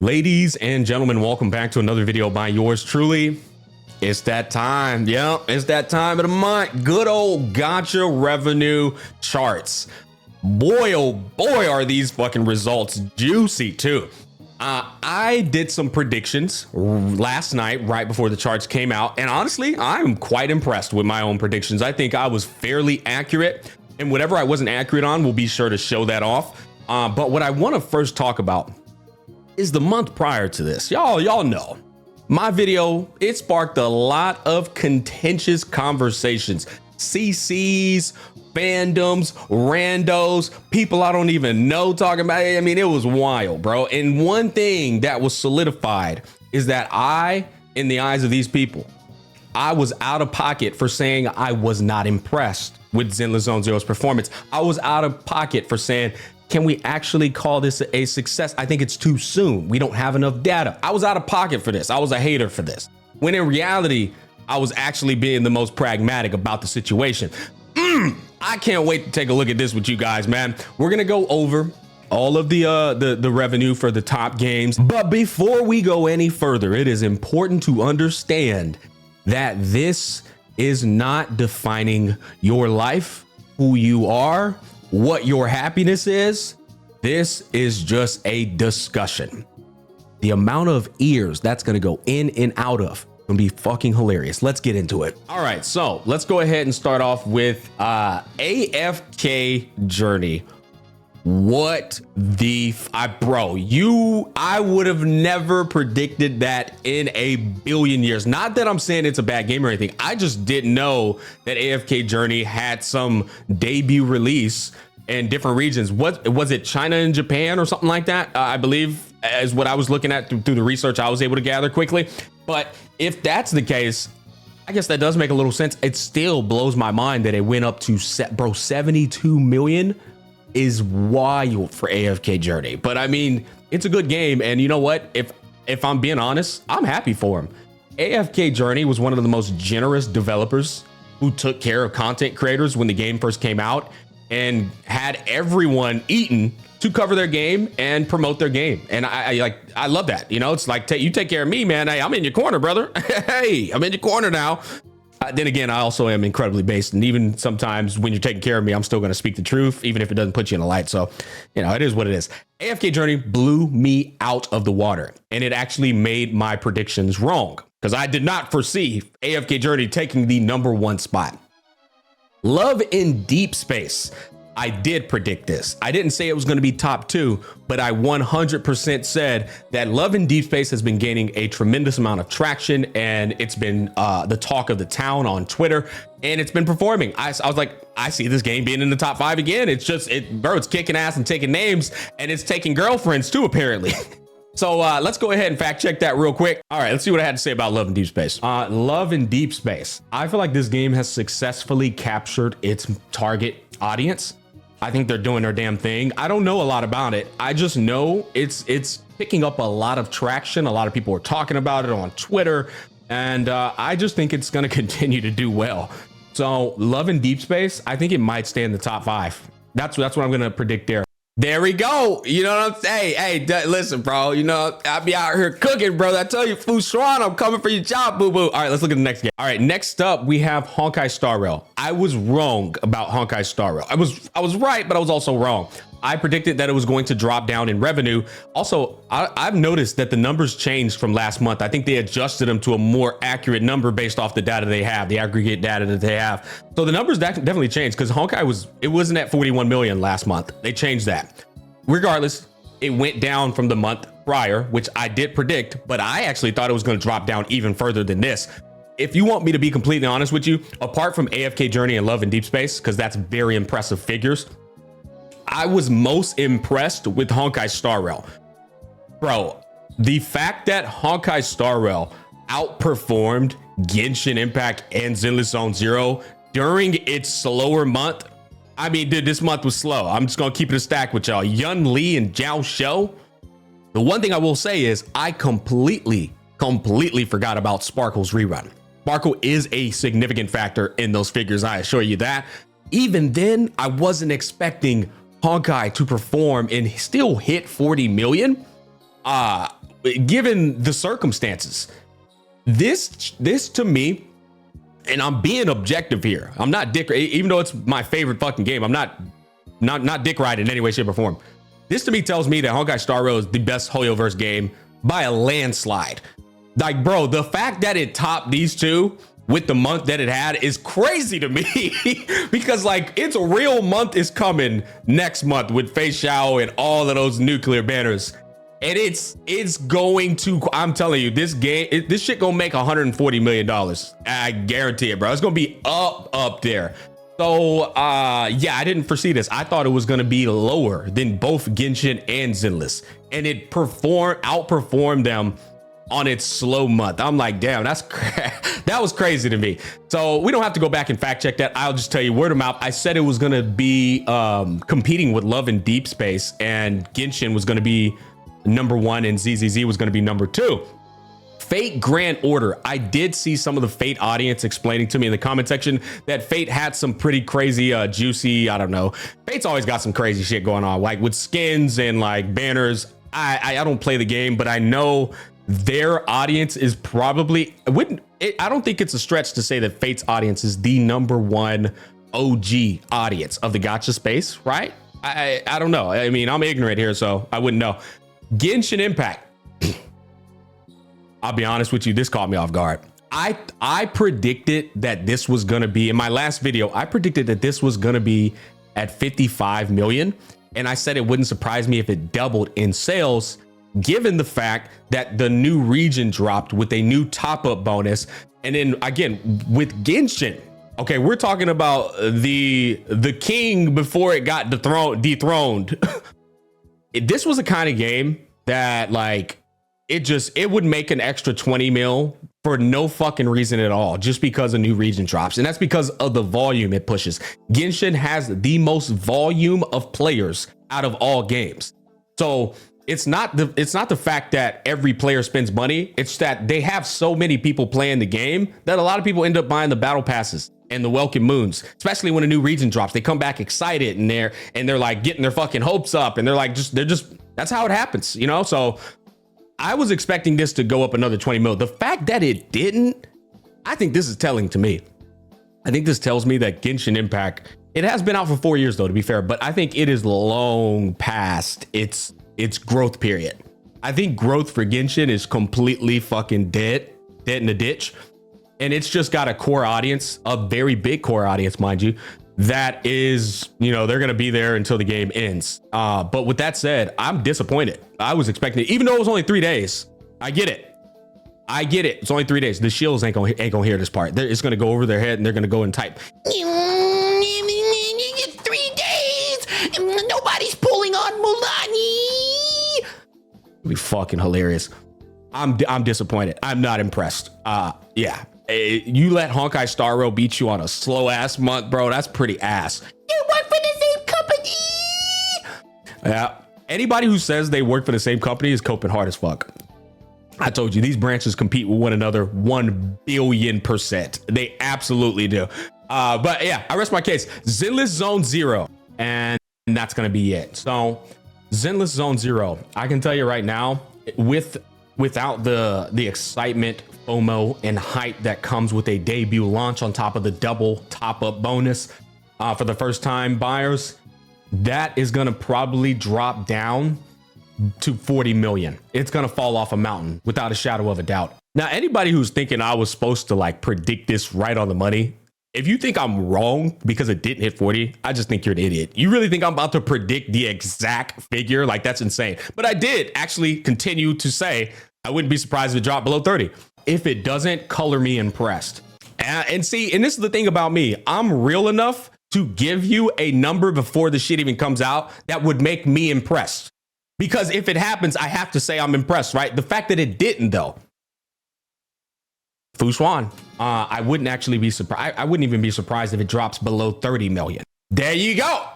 Ladies and gentlemen, welcome back to another video by yours truly. It's that time. Yeah, it's that time of the month. Good old Gacha revenue charts. Boy, oh boy, are these fucking results juicy too. I did some predictions last night right before the charts came out, and honestly, I'm quite impressed with my own predictions. I think I was fairly accurate, and whatever I wasn't accurate on, we'll be sure to show that off. But what I want to first talk about is the month prior to this. Y'all know my video, it sparked a lot of contentious conversations, CCs, fandoms, randos, people I don't even know talking about it. I mean, it was wild, bro. And one thing that was solidified is that in the eyes of these people, I was out of pocket for saying I was not impressed with Zenless Zone Zero's performance. I was out of pocket for saying, can we actually call this a success? I think it's too soon. We don't have enough data. I was out of pocket for this. I was a hater for this. When in reality, I was actually being the most pragmatic about the situation. I can't wait to take a look at this with you guys, man. We're gonna go over all of the revenue for the top games. But before we go any further, it is important to understand that this is not defining your life, who you are, what your happiness is. This is just a discussion. The amount of ears that's gonna go in and out of gonna be fucking hilarious. Let's get into it. All right, so let's go ahead and start off with AFK Journey. What the bro, I would have never predicted that in a billion years. Not that I'm saying it's a bad game or anything. I just didn't know that AFK Journey had some debut release in different regions. What was it, China and Japan or something like that? I believe is what I was looking at through the research I was able to gather quickly. But if that's the case, I guess that does make a little sense. It still blows my mind that it went up to 72 million. Is wild for AFK Journey. But I mean, it's a good game, and you know what, if I'm being honest, I'm happy for him. AFK Journey was one of the most generous developers who took care of content creators when the game first came out and had everyone eaten to cover their game and promote their game. And I love that. You know, it's like, you take care of me, man. Hey, I'm in your corner, brother. Hey, I'm in your corner now. Then again, I also am incredibly based, and even sometimes when you're taking care of me, I'm still going to speak the truth, even if it doesn't put you in a light. So, you know, it is what it is. AFK Journey blew me out of the water, and it actually made my predictions wrong because I did not foresee AFK Journey taking the #1 spot. Love in Deepspace. I did predict this. I didn't say it was going to be top 2, but I 100% said that Love in Deepspace has been gaining a tremendous amount of traction, and it's been the talk of the town on Twitter, and it's been performing. I was like, I see this game being in the top 5 again. It's just, bro, it's kicking ass and taking names, and it's taking girlfriends too, apparently. So let's go ahead and fact check that real quick. All right, let's see what I had to say about Love in Deepspace. Love in Deepspace. I feel like this game has successfully captured its target audience. I think they're doing their damn thing. I don't know a lot about it. I just know it's picking up a lot of traction. A lot of people are talking about it on Twitter, and I just think it's going to continue to do well. So Love in Deepspace, I think it might stay in the top 5. That's what I'm going to predict there. There we go. You know what I'm saying? Hey, listen, bro. You know, I'll be out here cooking, brother. I tell you, Fu Shuan, I'm coming for your job, boo-boo. All right, let's look at the next game. All right, next up, we have Honkai Star Rail. I was wrong about Honkai Star Rail. I was right, but I was also wrong. I predicted that it was going to drop down in revenue. Also, I've noticed that the numbers changed from last month. I think they adjusted them to a more accurate number based off the data they have, the aggregate data that they have. So the numbers definitely changed because Honkai wasn't at 41 million last month. They changed that. Regardless, it went down from the month prior, which I did predict, but I actually thought it was going to drop down even further than this. If you want me to be completely honest with you, apart from AFK Journey and Love in Deepspace, because that's very impressive figures, I was most impressed with Honkai Star Rail. Bro, the fact that Honkai Star Rail outperformed Genshin Impact and Zenless Zone Zero during its slower month. I mean, dude, this month was slow. I'm just going to keep it a stack with y'all. Yun Li and Zhao Shou. The one thing I will say is I completely forgot about Sparkle's rerun. Sparkle is a significant factor in those figures, I assure you that. Even then, I wasn't expecting Honkai to perform and still hit 40 million. given the circumstances. This to me, and I'm being objective here. I'm not dick, even though it's my favorite fucking game. I'm not dick riding in any way, shape, or form. This to me tells me that Honkai Star Rail is the best Hoyoverse game by a landslide. Like, bro, the fact that it topped these two with the month that it had is crazy to me because like its a real month is coming next month with Fei Xiao and all of those nuclear banners. And it's going to, I'm telling you, this game, this shit gonna make $140 million. I guarantee it, bro. It's gonna be up there. So yeah, I didn't foresee this. I thought it was gonna be lower than both Genshin and Zenless, and it outperformed them on its slow month. I'm like, damn, that was crazy to me. So we don't have to go back and fact check that. I'll just tell you word of mouth. I said it was gonna be competing with Love and Deepspace, and Genshin was gonna be number 1 and ZZZ was going to be number 2. Fate Grand Order. I did see some of the Fate audience explaining to me in the comment section that Fate had some pretty crazy, juicy, I don't know. Fate's always got some crazy shit going on, like with skins and like banners. I don't play the game, but I know their audience is probably, I don't think it's a stretch to say that Fate's audience is the number 1 OG audience of the gacha space, right? I don't know. I mean, I'm ignorant here, so I wouldn't know. Genshin Impact. I'll be honest with you, this caught me off guard. I predicted that this was gonna be, in my last video, I predicted that this was gonna be at 55 million. And I said it wouldn't surprise me if it doubled in sales, given the fact that the new region dropped with a new top-up bonus. And then again, with Genshin, okay, we're talking about the king before it got dethroned. This was a kind of game that like it would make an extra 20 mil for no fucking reason at all, just because a new region drops. And that's because of the volume it pushes. Genshin has the most volume of players out of all games. So it's not the fact that every player spends money. It's that they have so many people playing the game that a lot of people end up buying the battle passes and the welcome moons, especially when a new region drops. They come back excited and they're like getting their fucking hopes up, and they're just that's how it happens, you know? So I was expecting this to go up another 20 mil. The fact that it didn't, I think this is telling to me. I think this tells me that Genshin Impact, it has been out for 4 years though, to be fair, but I think it is long past its growth period. I think growth for Genshin is completely fucking dead in the ditch. And it's just got a core audience, a very big core audience, mind you, that is, you know, they're going to be there until the game ends. But with that said, I'm disappointed. I was expecting it, even though it was only 3 days. I get it. It's only 3 days. The shields ain't gonna hear this part. It's going to go over their head and they're going to go and type. 3 days. Nobody's pulling on Mulani. It'll be fucking hilarious. I'm disappointed. I'm not impressed. Yeah. You let Honkai Star Rail beat you on a slow ass month, bro. That's pretty ass. You work for the same company. Yeah. Anybody who says they work for the same company is coping hard as fuck. I told you, these branches compete with one another 1 billion%. They absolutely do. But yeah, I rest my case. Zenless Zone 0. And that's going to be it. So Zenless Zone 0, I can tell you right now, without the excitement, FOMO, and hype that comes with a debut launch on top of the double top-up bonus for the first-time buyers, that is going to probably drop down to 40 million. It's going to fall off a mountain without a shadow of a doubt. Now, anybody who's thinking I was supposed to like predict this right on the money, if you think I'm wrong because it didn't hit 40, I just think you're an idiot. You really think I'm about to predict the exact figure? Like, that's insane. But I did actually continue to say I wouldn't be surprised if it dropped below 30. If it doesn't, color me impressed. And see, and this is the thing about me. I'm real enough to give you a number before the shit even comes out that would make me impressed. Because if it happens, I have to say I'm impressed, right? The fact that it didn't, though. Fu Xuan. I wouldn't actually be surprised. I wouldn't even be surprised if it drops below 30 million. There you go.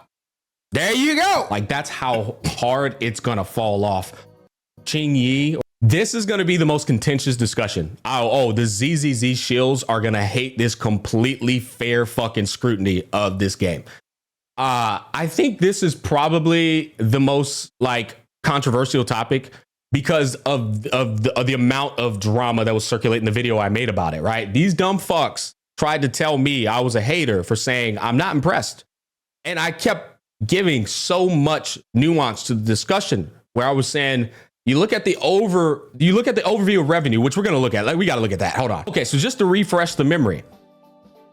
There you go. Like, that's how hard it's going to fall off. Ching Yi. This is going to be the most contentious discussion. Oh, the ZZZ shills are going to hate this completely fair fucking scrutiny of this game. I think this is probably the most like controversial topic because of the amount of drama that was circulating the video I made about it, right? These dumb fucks tried to tell me I was a hater for saying I'm not impressed. And I kept giving so much nuance to the discussion where I was saying, you look at the overview of revenue, which we're going to look at. Like, we got to look at that. Hold on. Okay, so just to refresh the memory.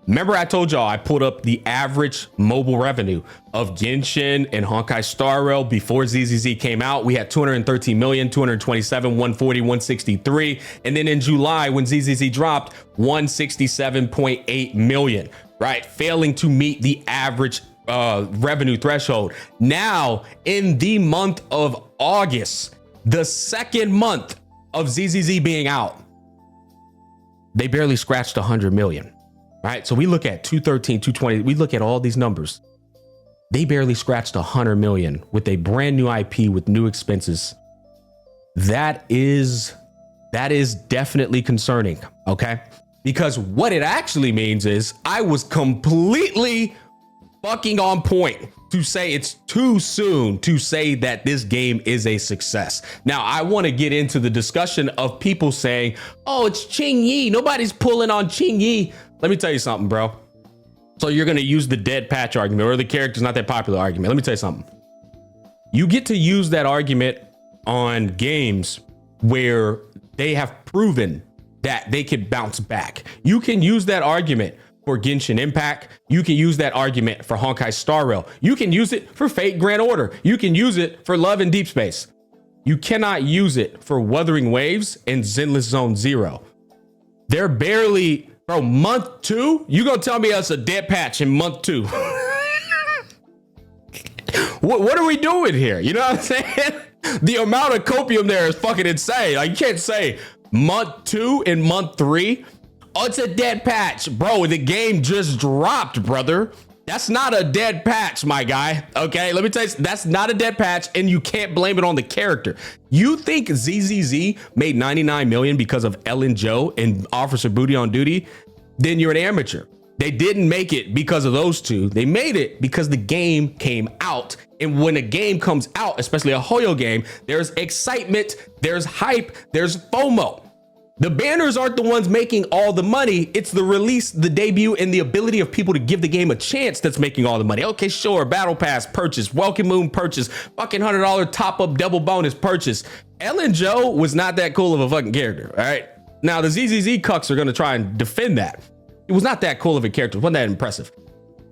Remember I told y'all I pulled up the average mobile revenue of Genshin and Honkai Star Rail before ZZZ came out. We had 213 million, 227, 140, 163. And then in July, when ZZZ dropped, 167.8 million, right? Failing to meet the average revenue threshold. Now, in the month of August, the second month of ZZZ being out, they barely scratched 100 million. Right, so we look at 213, 220. We look at all these numbers. They barely scratched 100 million with a brand new IP with new expenses. That is definitely concerning. Okay, because what it actually means is I was completely fucking on point to say it's too soon to say that this game is a success. Now, I want to get into the discussion of people saying, oh, it's Ching Yi. Nobody's pulling on Ching Yi. Let me tell you something, bro. So you're going to use the dead patch argument or the character's not that popular argument. Let me tell you something. You get to use that argument on games where they have proven that they can bounce back. You can use that argument for Genshin Impact. You can use that argument for Honkai Star Rail. You can use it for Fate Grand Order. You can use it for Love and Deepspace. You cannot use it for Wuthering Waves and Zenless Zone Zero. They're barely, bro, month 2? You gonna tell me it's a dead patch in month 2? What are we doing here? You know what I'm saying? The amount of copium there is fucking insane. Like, you can't say month 2 and month 3. Oh, it's a dead patch. Bro, the game just dropped, brother. That's not a dead patch, my guy. Okay, let me tell you, that's not a dead patch, and you can't blame it on the character. You think ZZZ made 99 million because of Ellen Joe and Officer Booty on Duty? Then you're an amateur. They didn't make it because of those two. They made it because the game came out. And when a game comes out, especially a Hoyo game, there's excitement, there's hype, there's FOMO. The banners aren't the ones making all the money. It's the release, the debut, and the ability of people to give the game a chance that's making all the money. Okay, sure, Battle Pass purchase, Welcome Moon purchase, fucking $100 top up double bonus purchase. Ellen Joe was not that cool of a fucking character, all right? Now, the ZZZ cucks are going to try and defend that. It was not that cool of a character. It wasn't that impressive.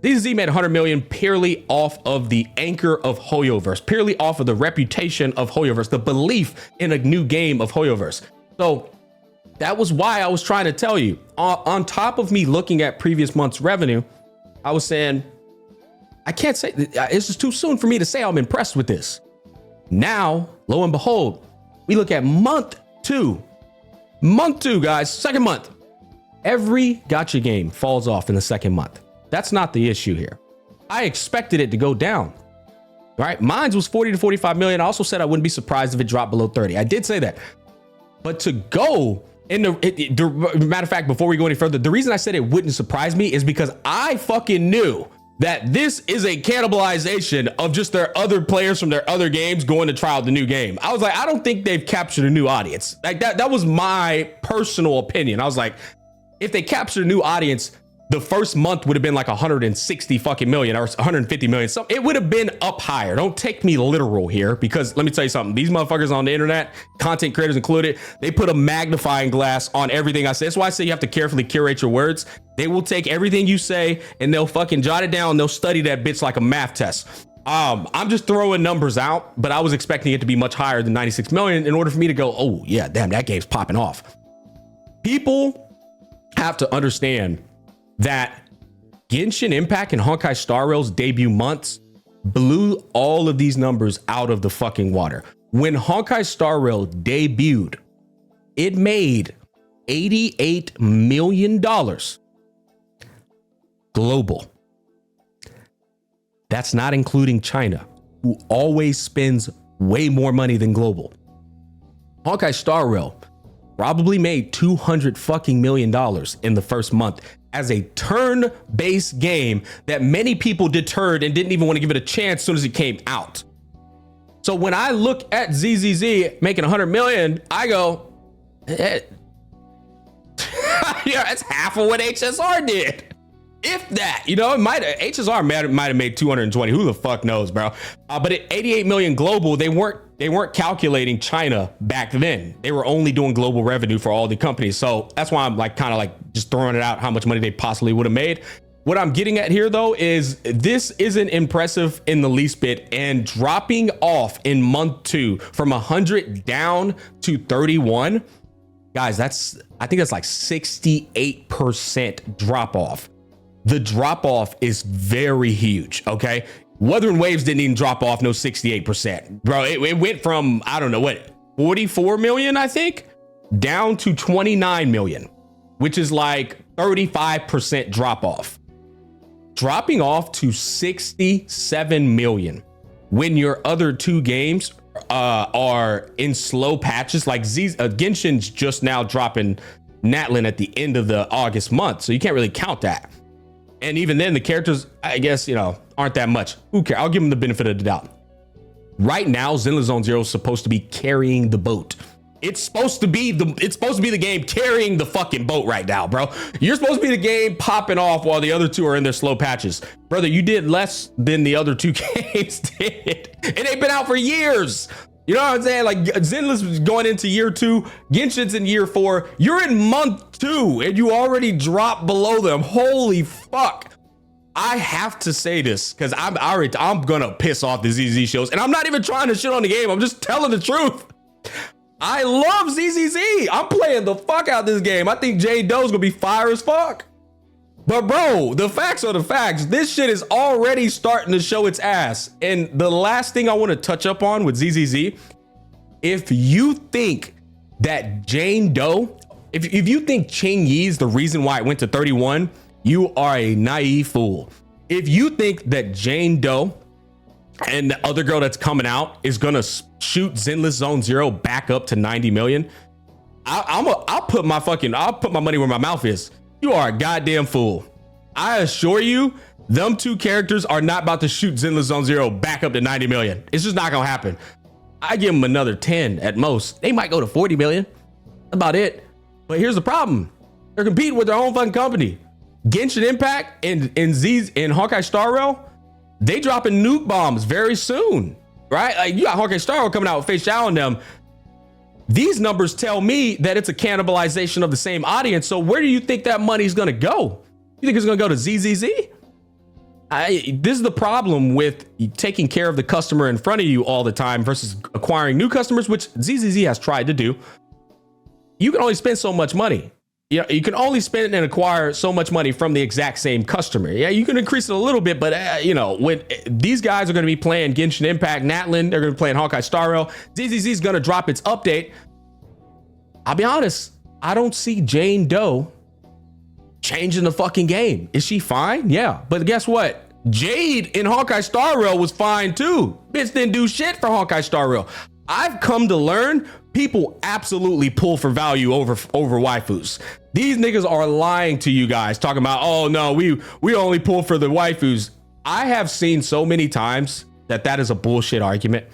ZZZ made 100 million purely off of the anchor of Hoyoverse, purely off of the reputation of Hoyoverse, the belief in a new game of Hoyoverse. So that was why I was trying to tell you, on top of me looking at previous month's revenue, I was saying, I can't say, it's just too soon for me to say I'm impressed with this. Now, lo and behold, we look at month 2, guys, second month. Every gacha game falls off in the second month. That's not the issue here. I expected it to go down, right? Mine was 40 to 45 million. I also said I wouldn't be surprised if it dropped below 30. I did say that. But to go in the matter of fact, before we go any further, the reason I said it wouldn't surprise me is because I fucking knew that this is a cannibalization of just their other players from their other games going to try out the new game. I was like, I don't think they've captured a new audience. Like that was my personal opinion. I was like, if they captured a new audience, the first month would have been like 160 fucking million or 150 million. So it would have been up higher. Don't take me literal here, because let me tell you something. These motherfuckers on the internet, content creators included, they put a magnifying glass on everything I say. That's why I say you have to carefully curate your words. They will take everything you say and they'll fucking jot it down. They'll study that bitch like a math test. I'm just throwing numbers out, but I was expecting it to be much higher than 96 million in order for me to go, oh yeah, damn, that game's popping off. People have to understand that Genshin Impact and Honkai Star Rail's debut months blew all of these numbers out of the fucking water. When Honkai Star Rail debuted, it made $88 million global. That's not including China, who always spends way more money than global. Honkai Star Rail probably made $200 fucking million in the first month as a turn-based game that many people deterred and didn't even want to give it a chance as soon as it came out. So when I look at ZZZ making 100 million, I go, yeah, that's half of what HSR did. If that, you know, HSR might have made 220. Who the fuck knows, bro? But at 88 million global, they weren't calculating China back then. They were only doing global revenue for all the companies. So that's why I'm like kind of like just throwing it out how much money they possibly would have made. What I'm getting at here, though, is this isn't impressive in the least bit, and dropping off in month 2 from 100 down to 31, guys, I think that's like 68% drop off. The drop off is very huge. Okay. Wuthering Waves didn't even drop off no 68%, bro. It went from, I don't know what, 44 million, I think, down to 29 million, which is like 35% drop off. Dropping off to 67 million when your other 2 games are in slow patches. Like Genshin's just now dropping Natlin at the end of the August month, so you can't really count that. And even then, the characters, I guess, you know, aren't that much. Who cares? I'll give them the benefit of the doubt. Right now, Zenless Zone Zero is supposed to be carrying the boat. It's supposed to be the game carrying the fucking boat right now, bro. You're supposed to be the game popping off while the other 2 are in their slow patches. Brother, you did less than the other 2 games did. And they've been out for years. You know what I'm saying? Like Zenless was going into year 2, Genshin's in year 4. You're in month 2 and you already dropped below them. Holy fuck. I have to say this because I'm gonna piss off the ZZ shows, and I'm not even trying to shit on the game. I'm just telling the truth. I love ZZZ. I'm playing the fuck out this game. I think Jane Doe's gonna be fire as fuck. But bro, the facts are the facts. This shit is already starting to show its ass. And the last thing I want to touch up on with ZZZ, if you think that Jane Doe, if you think Ching Yi is the reason why it went to 31, you are a naive fool. If you think that Jane Doe and the other girl that's coming out is gonna shoot Zenless Zone Zero back up to 90 million, I'll put my money where my mouth is. You are a goddamn fool. I assure you, them 2 characters are not about to shoot Zenless Zone Zero back up to 90 million. It's just not gonna happen. I give them another 10 at most. They might go to 40 million. That's about it. But here's the problem. They're competing with their own fucking company. Genshin Impact and Honkai Star Rail, they dropping nuke bombs very soon, right? Like you got Honkai Star Rail coming out with Face Shadow and them. These numbers tell me that it's a cannibalization of the same audience. So where do you think that money's going to go? You think it's going to go to ZZZ? This is the problem with taking care of the customer in front of you all the time versus acquiring new customers, which ZZZ has tried to do. You can only spend so much money. You can only spend and acquire so much money from the exact same customer. Yeah, you can increase it a little bit, but when these guys are going to be playing Genshin Impact, Natlin, they're going to be playing Honkai Star Rail. ZZZ is going to drop its update. I'll be honest, I don't see Jane Doe changing the fucking game. Is she fine? Yeah, but guess what? Jade in Honkai Star Rail was fine too. Bitch didn't do shit for Honkai Star Rail. I've come to learn people absolutely pull for value over waifus. These niggas are lying to you guys, talking about, oh no, we only pull for the waifus. I have seen so many times that is a bullshit argument.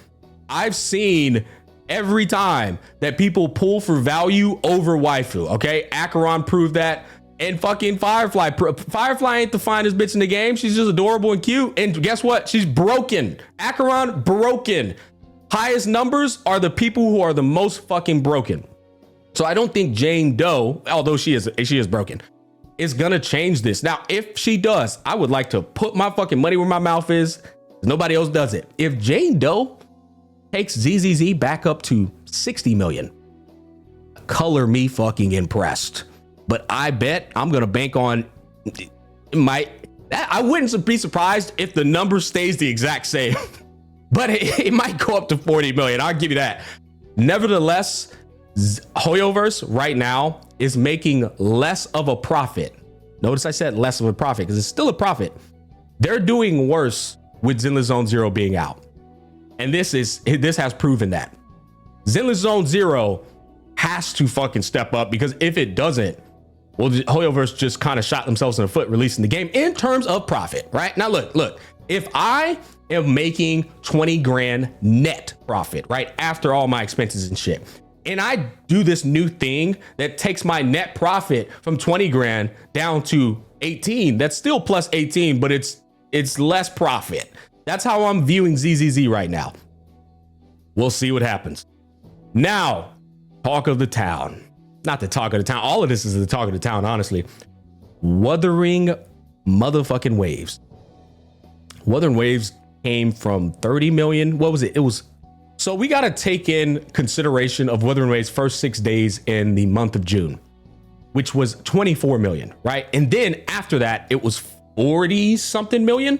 I've seen every time that people pull for value over waifu. Okay, Acheron proved that, and fucking Firefly ain't the finest bitch in the game. She's just adorable and cute, and guess what? She's broken. Acheron broken. Highest numbers are the people who are the most fucking broken. So I don't think Jane Doe, although she is broken, is gonna change this. Now, if she does, I would like to put my fucking money where my mouth is. Nobody else does it. If Jane Doe takes ZZZ back up to 60 million, color me fucking impressed. But I bet I'm gonna bank on I wouldn't be surprised if the number stays the exact same. But it might go up to 40 million. I'll give you that. Nevertheless, Hoyoverse right now is making less of a profit. Notice I said less of a profit because it's still a profit. They're doing worse with Zenless Zone Zero being out. And this has proven that. Zenless Zone Zero has to fucking step up, because if it doesn't, well, Hoyoverse just kind of shot themselves in the foot releasing the game in terms of profit, right? Now, look, If I am making 20 grand net profit, right, after all my expenses and shit, and I do this new thing that takes my net profit from 20 grand down to 18, that's still plus 18, but it's less profit. That's how I'm viewing ZZZ right now. We'll see what happens. Now, talk of the town. Not the talk of the town. All of this is the talk of the town, honestly. Wuthering motherfucking Waves. Wuthering Waves came from 30 million. What was it? It was, so we got to take in consideration of Wuthering Waves' first 6 days in the month of June, which was 24 million, right? And then after that, it was 40 something million.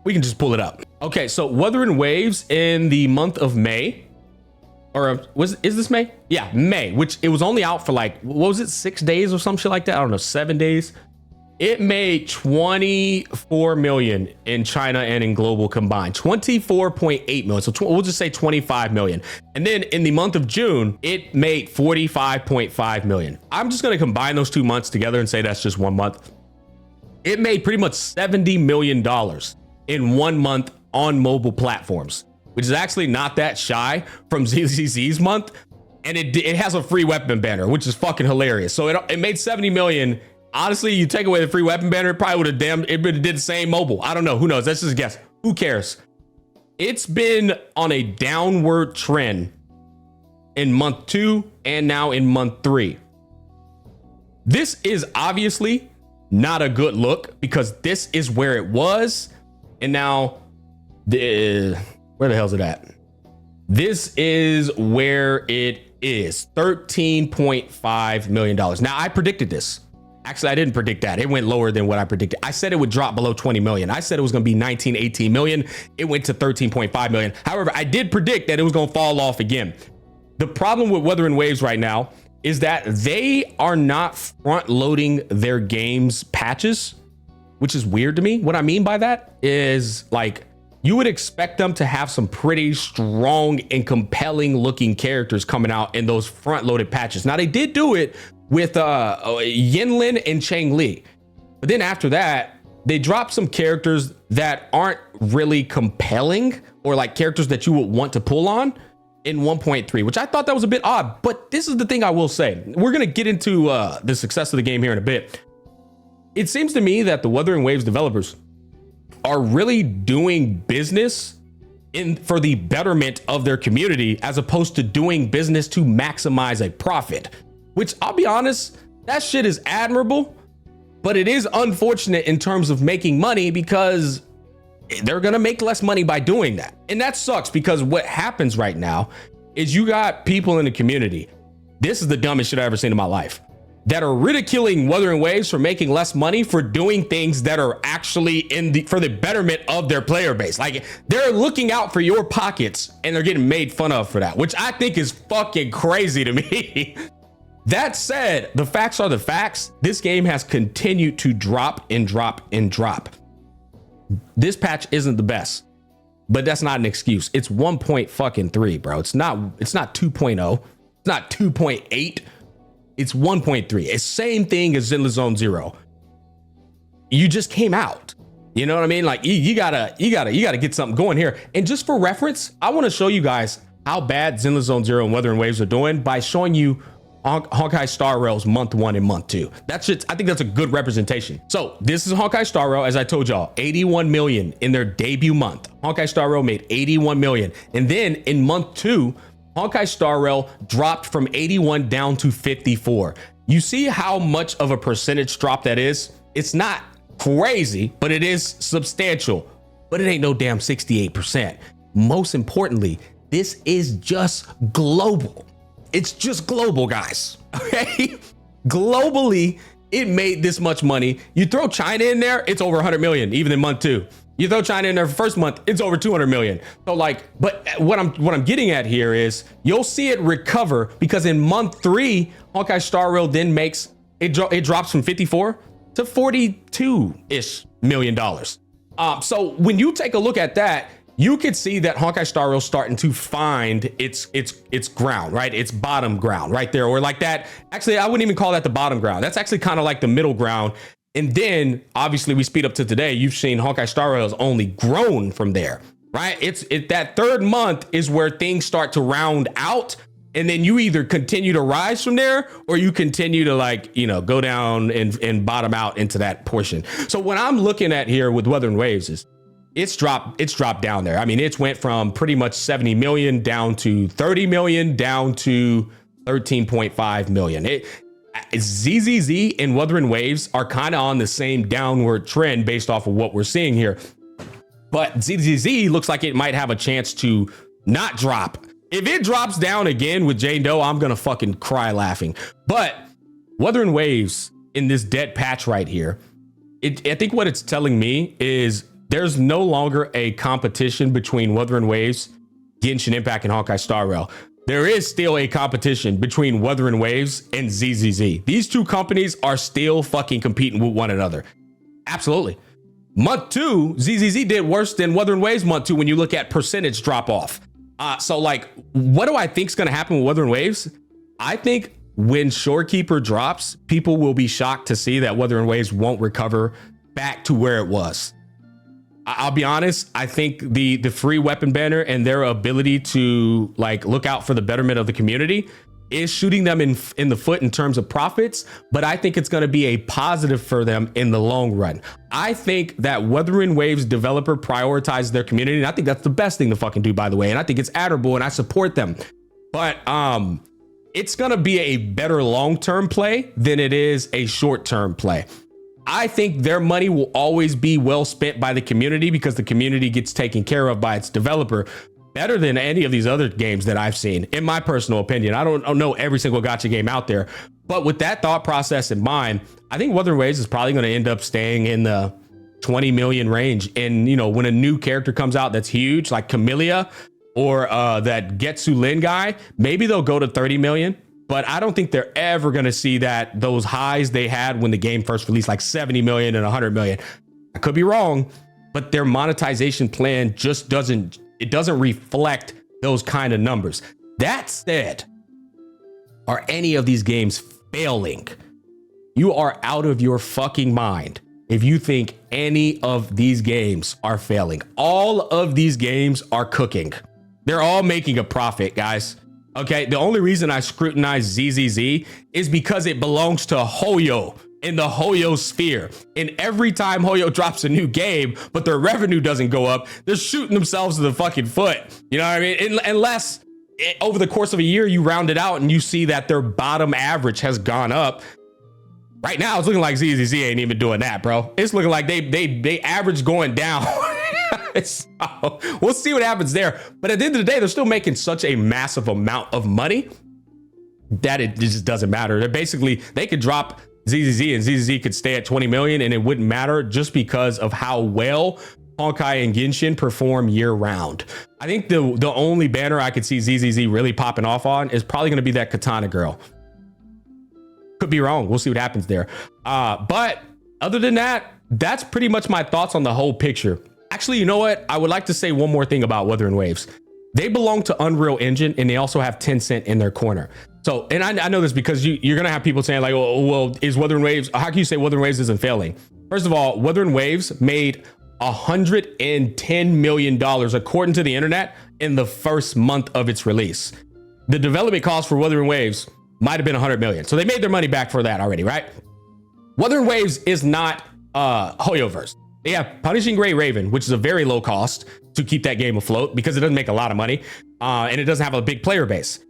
We can just pull it up. Okay, so Wuthering Waves in the month of May, or is this May? Yeah, May, which it was only out for like, what was it, 6 days or some shit like that? I don't know, 7 days. It made 24 million in China and in global combined, 24.8 million. So we'll just say 25 million. And then in the month of June, it made 45.5 million. I'm just going to combine those 2 months together and say that's just 1 month. It made pretty much $70 million in 1 month on mobile platforms, which is actually not that shy from ZZZ's month. And it has a free weapon banner, which is fucking hilarious. So it made 70 million. Honestly, you take away the free weapon banner, it probably would have did the same mobile. I don't know. Who knows? That's just a guess. Who cares? It's been on a downward trend in month 2 and now in month 3. This is obviously not a good look because this is where it was. And now where the hell's it at? This is where it is, $13.5 million. Now I predicted this. Actually, I didn't predict that. It went lower than what I predicted. I said it would drop below 20 million. I said it was going to be 19, 18 million. It went to 13.5 million. However, I did predict that it was going to fall off again. The problem with Wuthering Waves right now is that they are not front loading their games patches, which is weird to me. What I mean by that is, like, you would expect them to have some pretty strong and compelling looking characters coming out in those front loaded patches. Now they did do it with Yinlin and Chang Li, but then after that they dropped some characters that aren't really compelling or like characters that you would want to pull on in 1.3, which I thought that was a bit odd. But this is the thing I will say. We're gonna get into the success of the game here in a bit. It seems to me that the Wuthering Waves developers are really doing business for the betterment of their community as opposed to doing business to maximize a profit, which I'll be honest, that shit is admirable, but it is unfortunate in terms of making money because they're going to make less money by doing that. And that sucks because what happens right now is you got people in the community. This is the dumbest shit I've ever seen in my life, that are ridiculing Wuthering Waves for making less money for doing things that are actually for the betterment of their player base. Like, they're looking out for your pockets and they're getting made fun of for that, which I think is fucking crazy to me. That said, the facts are the facts. This game has continued to drop and drop and drop. This patch isn't the best, but that's not an excuse. It's 1.3, bro. It's not 2.0. It's not 2.8. It's 1.3. It's same thing as Zenless Zone Zero. You just came out. You know what I mean? Like, you gotta get something going here. And just for reference, I want to show you guys how bad Zenless Zone Zero and Wuthering Waves are doing by showing you Honkai Star Rail's month 1 and month 2. That's just, I think that's a good representation. So this is Honkai Star Rail. As I told y'all, 81 million in their debut month. Honkai Star Rail made 81 million. And then in month 2, Honkai Star Rail dropped from 81 down to 54. You see how much of a percentage drop that is? It's not crazy, but it is substantial. But it ain't no damn 68%. Most importantly, this is just global. It's just global, guys. Okay? Globally, it made this much money. You throw China in there, it's over 100 million, even in month 2. You throw China in there for first month, it's over 200 million. So like, but what I'm getting at here is you'll see it recover because in month 3, Honkai Star Rail then makes it drops from 54 to 42-ish million dollars. So when you take a look at that, you could see that Honkai Star Rail starting to find its ground, right? Its bottom ground right there, or like that. Actually, I wouldn't even call that the bottom ground. That's actually kind of like the middle ground. And then obviously we speed up to today. You've seen Honkai Star Rail has only grown from there, right? It's that third month is where things start to round out. And then you either continue to rise from there or you continue to like, you know, go down and bottom out into that portion. So what I'm looking at here with Wuthering Waves is it's dropped down there. I mean, it's went from pretty much 70 million down to 30 million down to 13.5 million. ZZZ and Wuthering Waves are kind of on the same downward trend based off of what we're seeing here. But ZZZ looks like it might have a chance to not drop. If it drops down again with Jane Doe, I'm going to fucking cry laughing. But Wuthering Waves in this dead patch right here, I think what it's telling me is there's no longer a competition between Wuthering Waves, Genshin Impact, and Honkai Star Rail. There is still a competition between Wuthering Waves and ZZZ. These two companies are still fucking competing with one another. Absolutely. Month 2, ZZZ did worse than Wuthering Waves month 2 when you look at percentage drop off. So like, what do I think is going to happen with Wuthering Waves? I think when Shorekeeper drops, people will be shocked to see that Wuthering Waves won't recover back to where it was. I'll be honest. I think the free weapon banner and their ability to like look out for the betterment of the community is shooting them in the foot in terms of profits. But I think it's going to be a positive for them in the long run. I think that Wuthering Waves developer prioritizes their community. And I think that's the best thing to fucking do, by the way. And I think it's admirable and I support them. But it's going to be a better long-term play than it is a short-term play. I think their money will always be well spent by the community because the community gets taken care of by its developer better than any of these other games that I've seen, in my personal opinion. I don't know every single gacha game out there, but with that thought process in mind, I think Wuthering Waves is probably going to end up staying in the 20 million range. And, you know, when a new character comes out that's huge, like Camellia or that Getsu Lin guy, maybe they'll go to 30 million. But I don't think they're ever going to see those highs they had when the game first released, like 70 million and 100 million. I could be wrong, but their monetization plan just doesn't reflect those kind of numbers. That said, are any of these games failing? You are out of your fucking mind if you think any of these games are failing. All of these games are cooking. They're all making a profit, guys. Okay, the only reason I scrutinize ZZZ is because it belongs to Hoyo in the Hoyo sphere. And every time Hoyo drops a new game, but their revenue doesn't go up, they're shooting themselves in the fucking foot. You know what I mean? Unless over the course of a year, you round it out and you see that their bottom average has gone up. Right now, it's looking like ZZZ ain't even doing that, bro. It's looking like they average going down. So we'll see what happens there. But at the end of the day, they're still making such a massive amount of money that it just doesn't matter. They could drop ZZZ and ZZZ could stay at 20 million and it wouldn't matter just because of how well Honkai and Genshin perform year round. I think the only banner I could see ZZZ really popping off on is probably going to be that Katana girl. Could be wrong. We'll see what happens there. But other than that, that's pretty much my thoughts on the whole picture. Actually, you know what? I would like to say one more thing about Wuthering Waves. They belong to Unreal Engine and they also have Tencent in their corner. So, and I know this because you're going to have people saying like, oh, well, is Wuthering Waves, how can you say Wuthering Waves isn't failing? First of all, Wuthering Waves made $110 million according to the internet in the first month of its release. The development cost for Wuthering Waves might have been 100 million. So they made their money back for that already, right? Wuthering Waves is not Hoyoverse. They have Punishing Gray Raven, which is a very low cost to keep that game afloat because it doesn't make a lot of money and it doesn't have a big player base.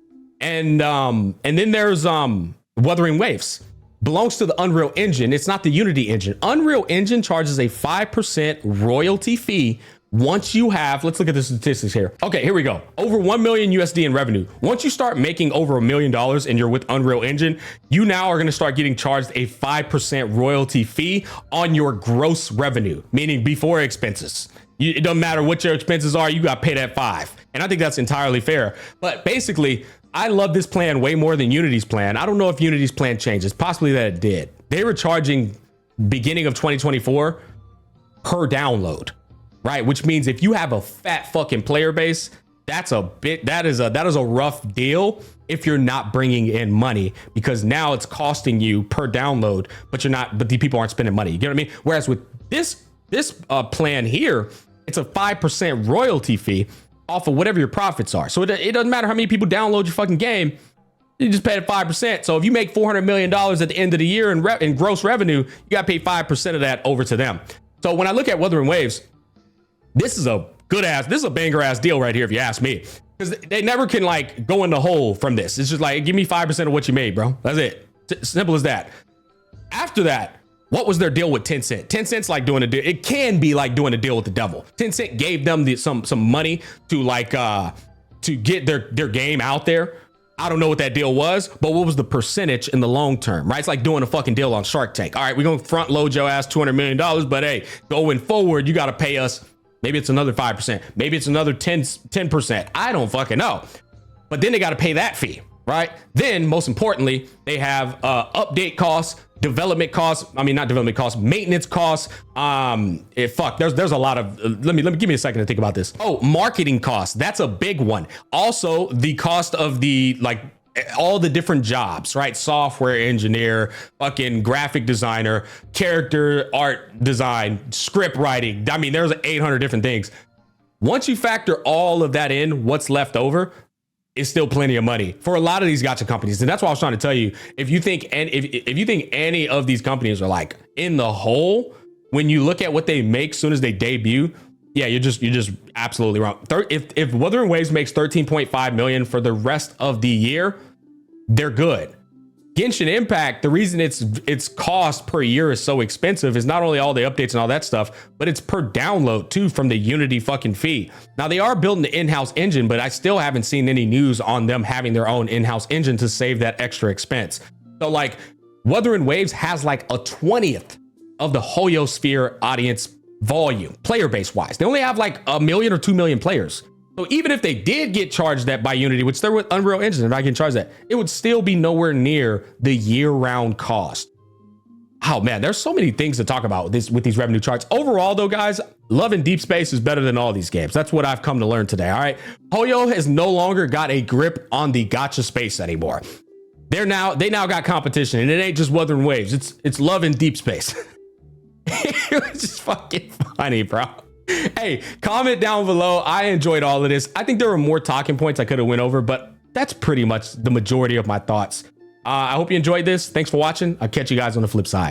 And then there's Wuthering Waves. Belongs to the Unreal Engine. It's not the Unity engine. Unreal Engine charges a 5% royalty fee once you have, let's look at the statistics here. Okay, here we go. Over 1 million USD in revenue. Once you start making over $1 million and you're with Unreal Engine, you now are going to start getting charged a 5% royalty fee on your gross revenue, meaning before expenses. It doesn't matter what your expenses are, you got paid at 5. And I think that's entirely fair. But basically, I love this plan way more than Unity's plan. I don't know if Unity's plan changed. It's possibly that it did. They were charging beginning of 2024 per download. Right, which means if you have a fat fucking player base, that's a bit, that is a rough deal if you're not bringing in money, because now it's costing you per download, but the people aren't spending money. You get what I mean? Whereas with this plan here, it's a 5% royalty fee off of whatever your profits are. So it doesn't matter how many people download your fucking game. You just pay it 5%. So if you make $400 million at the end of the year in gross revenue, you got to pay 5% of that over to them. So when I look at Wuthering Waves, this is a banger ass deal right here, if you ask me, because they never can like go in the hole from this. It's just like, give me 5% of what you made, bro. That's it. Simple as that. After that, what was their deal with Tencent? Tencent's like doing a deal. It can be like doing a deal with the devil. Tencent gave them some money to like to get their game out there. I don't know what that deal was, but what was the percentage in the long term, right? It's like doing a fucking deal on Shark Tank. All right, we're going to front load your ass $200 million, but hey, going forward, you got to pay us. Maybe it's another 5%. Maybe it's another 10%. I don't fucking know. But then they got to pay that fee, right? Then most importantly, they have update costs, development costs. I mean, not development costs, maintenance costs. There's a lot of, let me give me a second to think about this. Oh, marketing costs. That's a big one. Also the cost of the, like, all the different jobs, right? Software engineer, fucking graphic designer, character art design, script writing. I mean, there's 800 different things. Once you factor all of that in, what's left over is still plenty of money for a lot of these gacha companies. And that's what I was trying to tell you. If you think any of these companies are like in the hole, when you look at what they make soon as they debut, yeah, you're just absolutely wrong. If Wuthering Waves makes 13.5 million for the rest of the year, they're good. Genshin Impact, the reason its cost per year is so expensive is not only all the updates and all that stuff, but it's per download too from the Unity fucking fee. Now they are building the in-house engine, but I still haven't seen any news on them having their own in-house engine to save that extra expense. So like Wuthering Waves has like a 20th of the Hoyo Sphere audience volume, player base wise. They only have like 1 million or 2 million players. So even if they did get charged that by Unity, which they're with Unreal Engine, if I can charge that, it would still be nowhere near the year-round cost. Oh man, there's so many things to talk about with these revenue charts. Overall though, guys, loving Deepspace is better than all these games. That's what I've come to learn today. All right. Hoyo has no longer got a grip on the gacha space anymore. They now got competition, and it ain't just Wuthering Waves. It's loving Deepspace. It was just fucking funny, bro. Hey, comment down below. I enjoyed all of this. I think there were more talking points I could have went over, but that's pretty much the majority of my thoughts. I hope you enjoyed this. Thanks for watching. I'll catch you guys on the flip side.